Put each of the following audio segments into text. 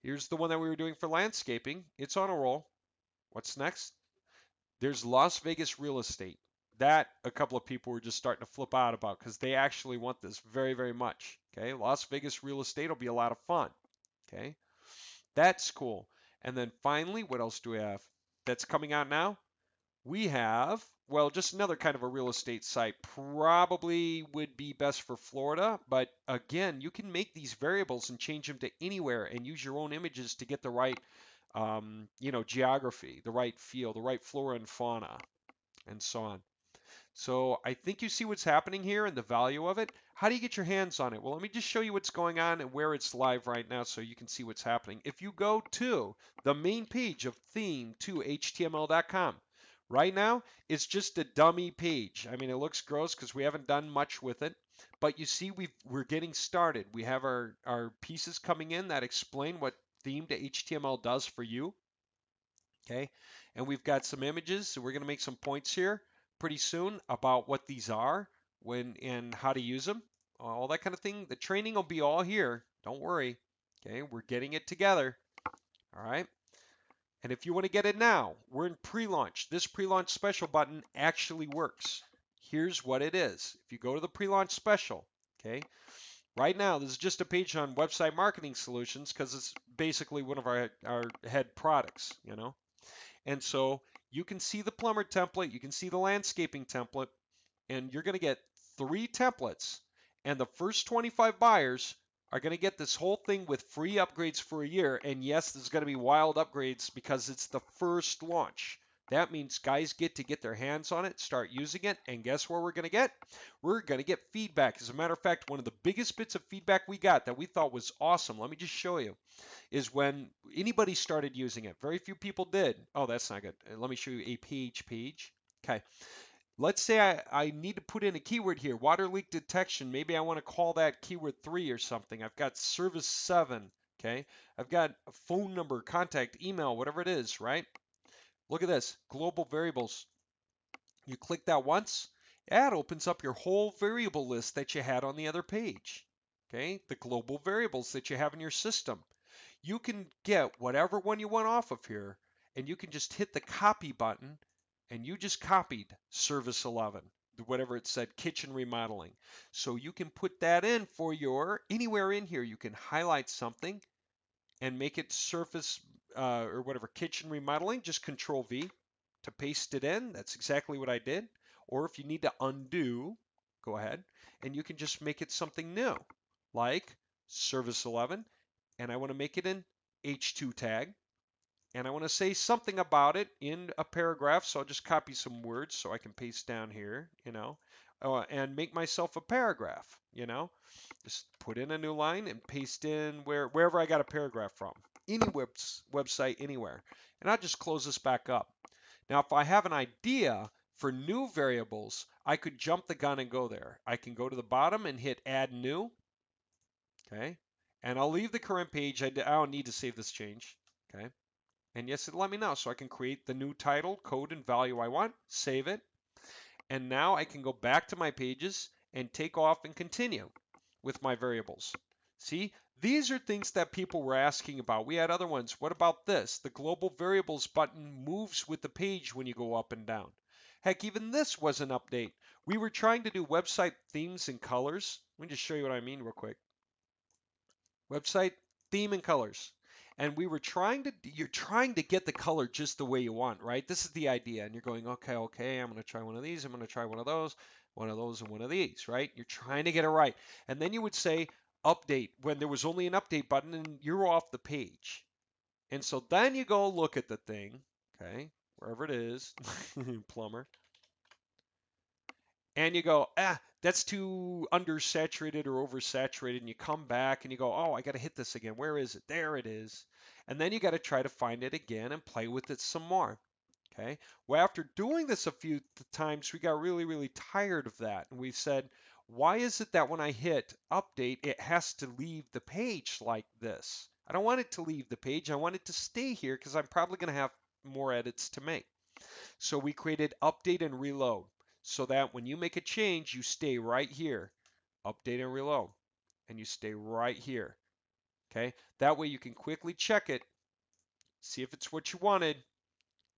Here's the one that we were doing for landscaping. It's on a roll. What's next? There's Las Vegas real estate. That a couple of people were just starting to flip out about because they actually want this very, very much. Okay, Las Vegas real estate will be a lot of fun. Okay, that's cool. And then finally, what else do we have that's coming out now? We have, well, just another kind of a real estate site. Probably would be best for Florida, but again, you can make these variables and change them to anywhere and use your own images to get the right, geography, the right feel, the right flora and fauna, and so on. So I think you see what's happening here and the value of it. How do you get your hands on it? Well, let me just show you what's going on and where it's live right now so you can see what's happening. If you go to the main page of Theme2HTML.com, right now it's just a dummy page. I mean, it looks gross because we haven't done much with it, but you see we're getting started. We have our pieces coming in that explain what Theme2HTML does for you. Okay, and we've got some images, so we're going to make some points here pretty soon about what these are, when and how to use them, all that kind of thing. The training will be all here. Don't worry. Okay, we're getting it together. All right. And if you want to get it now, we're in pre-launch. This pre-launch special button actually works. Here's what it is. If you go to the pre-launch special, okay, right now this is just a page on website marketing solutions because it's basically one of our head products, you know. And so you can see the plumber template, you can see the landscaping template, and you're going to get 3 templates. And the first 25 buyers are going to get this whole thing with free upgrades for a year. And yes, there's going to be wild upgrades because it's the first launch. That means guys get to get their hands on it, start using it, and guess what we're going to get? We're going to get feedback. As a matter of fact, one of the biggest bits of feedback we got that we thought was awesome, let me just show you, is when anybody started using it. Very few people did. Oh, that's not good. Let me show you a page. Okay. Let's say I need to put in a keyword here, water leak detection. Maybe I want to call that keyword 3 or something. I've got service 7, okay? I've got a phone number, contact, email, whatever it is, right? Look at this, global variables. You click that once, that opens up your whole variable list that you had on the other page, okay? The global variables that you have in your system. You can get whatever one you want off of here, and you can just hit the copy button, and you just copied service 11, whatever it said, kitchen remodeling. So you can put that in for your, anywhere in here, you can highlight something and make it surface or whatever, kitchen remodeling, just Control V to paste it in. That's exactly what I did. Or if you need to undo, go ahead and you can just make it something new, like service 11, and I want to make it an H2 tag, and I want to say something about it in a paragraph, so I'll just copy some words so I can paste down here, and make myself a paragraph, just put in a new line and paste in wherever I got a paragraph from, any website, anywhere, and I'll just close this back up. Now, if I have an idea for new variables, I could jump the gun and go there. I can go to the bottom and hit Add New, okay, and I'll leave the current page. I don't need to save this change, okay. And yes, it'll let me know. So I can create the new title, code, and value I want, save it. And now I can go back to my pages and take off and continue with my variables. See, these are things that people were asking about. We had other ones. What about this? The global variables button moves with the page when you go up and down. Heck, even this was an update. We were trying to do website themes and colors. Let me just show you what I mean real quick. Website theme and colors. And you're trying to get the color just the way you want, right? This is the idea. And you're going, okay, I'm going to try one of these. I'm going to try one of those, and one of these, right? You're trying to get it right. And then you would say update when there was only an update button and you're off the page. And so then you go look at the thing, okay, wherever it is, plumber, and you go, that's too undersaturated or oversaturated, and you come back and you go, oh, I got to hit this again. Where is it? There it is. And then you got to try to find it again and play with it some more. Okay. Well, after doing this a few times, we got really, really tired of that. And we said, why is it that when I hit update, it has to leave the page like this? I don't want it to leave the page. I want it to stay here because I'm probably going to have more edits to make. So we created update and reload so that when you make a change, you stay right here. Update and reload. And you stay right here. Okay, that way you can quickly check it, see if it's what you wanted,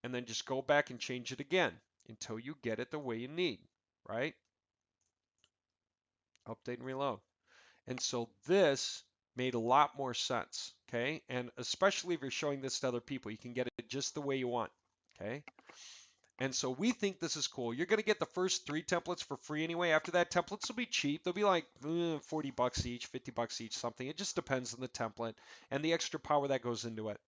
and then just go back and change it again until you get it the way you need, right? Update and reload. And so this made a lot more sense, okay? And especially if you're showing this to other people, you can get it just the way you want, okay? And so we think this is cool. You're going to get the first 3 templates for free anyway. After that, templates will be cheap. They'll be like 40 bucks each, 50 bucks each, something. It just depends on the template and the extra power that goes into it.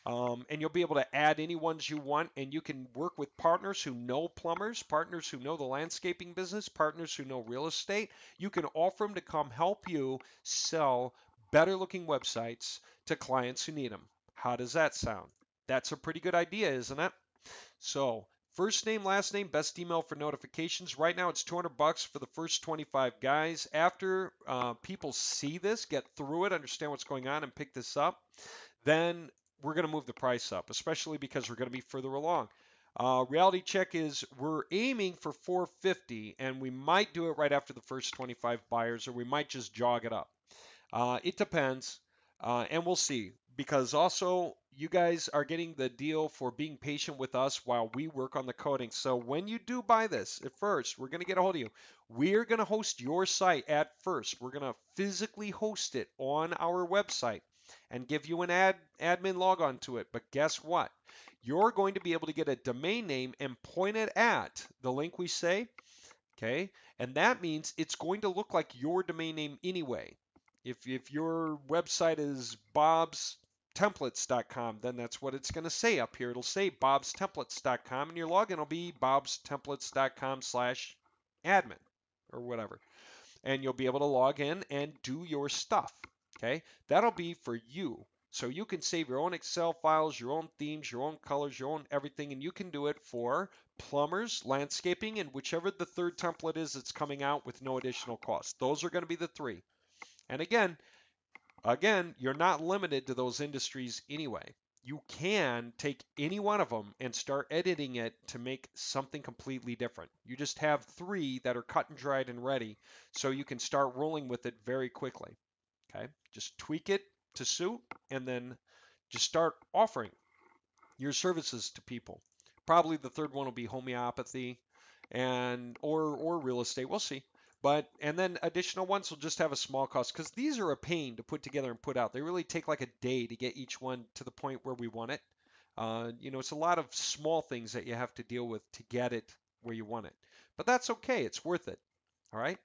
And you'll be able to add any ones you want, and you can work with partners who know plumbers, partners who know the landscaping business, partners who know real estate. You can offer them to come help you sell better looking websites to clients who need them. How does that sound? That's a pretty good idea, isn't it? So first name, last name, best email for notifications. Right now it's 200 bucks for the first 25 guys. After people see this, get through it, understand what's going on, and pick this up, then we're going to move the price up, especially because we're going to be further along. Reality check is we're aiming for 450, and we might do it right after the first 25 buyers, or we might just jog it up. It depends, and we'll see. Because also, you guys are getting the deal for being patient with us while we work on the coding. So when you do buy this, at first, we're going to get a hold of you. We're going to host your site at first. We're going to physically host it on our website and give you an admin logon to it. But guess what? You're going to be able to get a domain name and point it at the link we say, okay? And that means it's going to look like your domain name anyway. If your website is bobstemplates.com, then that's what it's going to say up here. It'll say bobstemplates.com, and your login will be bobstemplates.com/admin or whatever. And you'll be able to log in and do your stuff. Okay, that'll be for you. So you can save your own Excel files, your own themes, your own colors, your own everything, and you can do it for plumbers, landscaping, and whichever the third template is that's coming out with no additional cost. Those are going to be the 3. And again, you're not limited to those industries anyway. You can take any one of them and start editing it to make something completely different. You just have 3 that are cut and dried and ready, so you can start rolling with it very quickly. Okay, just tweak it to suit, and then just start offering your services to people. Probably the third one will be homeopathy and or real estate. We'll see. But and then additional ones will just have a small cost because these are a pain to put together and put out. They really take like a day to get each one to the point where we want it. It's a lot of small things that you have to deal with to get it where you want it. But that's okay. It's worth it. All right.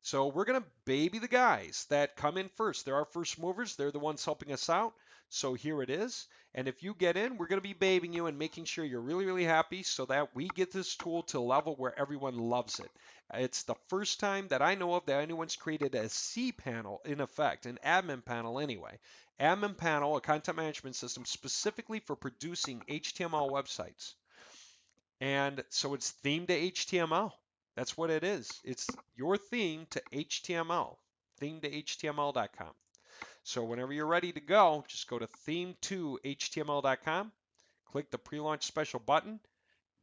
So we're going to baby the guys that come in first. They're our first movers. They're the ones helping us out. So here it is. And if you get in, we're going to be babying you and making sure you're really, really happy so that we get this tool to a level where everyone loves it. It's the first time that I know of that anyone's created a C panel, in effect, an admin panel anyway. Admin panel, a content management system specifically for producing HTML websites. And so it's themed to HTML. That's what it is. It's your theme to HTML, theme2HTML.com. So whenever you're ready to go, just go to theme2HTML.com, click the pre-launch special button,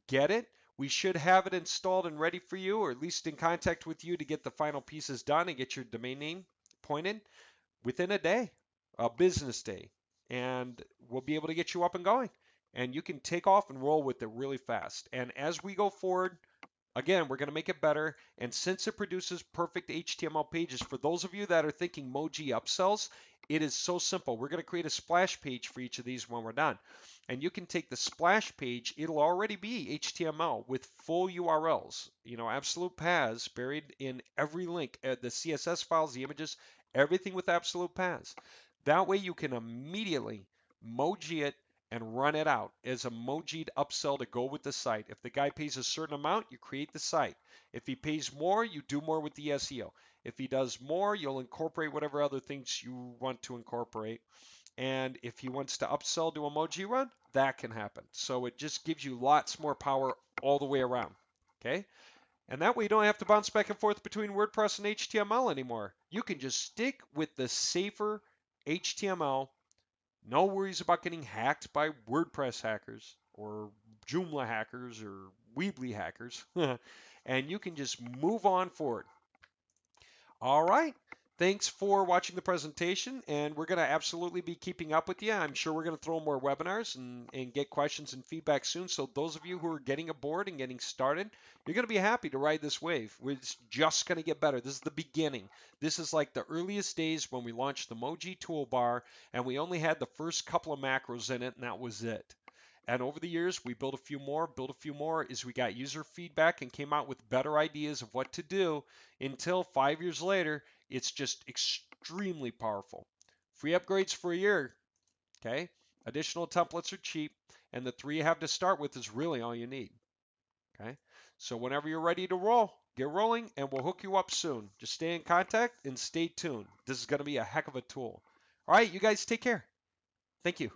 get it. We should have it installed and ready for you, or at least in contact with you to get the final pieces done and get your domain name pointed within a day, a business day, and we'll be able to get you up and going. And you can take off and roll with it really fast. And as we go forward, again, we're going to make it better. And since it produces perfect HTML pages, for those of you that are thinking Moji upsells, it is so simple. We're going to create a splash page for each of these when we're done. And you can take the splash page, it'll already be HTML with full URLs, absolute paths buried in every link, the CSS files, the images, everything with absolute paths. That way you can immediately Moji it and run it out as a Moji'd upsell to go with the site. If the guy pays a certain amount, you create the site. If he pays more, you do more with the SEO. If he does more, you'll incorporate whatever other things you want to incorporate. And if he wants to upsell to Emoji Run, that can happen. So it just gives you lots more power all the way around. Okay? And that way you don't have to bounce back and forth between WordPress and HTML anymore. You can just stick with the safer HTML. No worries about getting hacked by WordPress hackers or Joomla hackers or Weebly hackers. And you can just move on forward. All right. Thanks for watching the presentation, and we're going to absolutely be keeping up with you. I'm sure we're going to throw more webinars and get questions and feedback soon. So those of you who are getting aboard and getting started, you're going to be happy to ride this wave. It's just going to get better. This is the beginning. This is like the earliest days when we launched the Moji toolbar, and we only had the first couple of macros in it, and that was it. And over the years, we built a few more as we got user feedback and came out with better ideas of what to do until 5 years later, it's just extremely powerful. Free upgrades for a year, okay? Additional templates are cheap, and the 3 you have to start with is really all you need, okay? So whenever you're ready to roll, get rolling, and we'll hook you up soon. Just stay in contact and stay tuned. This is going to be a heck of a tool. All right, you guys take care. Thank you.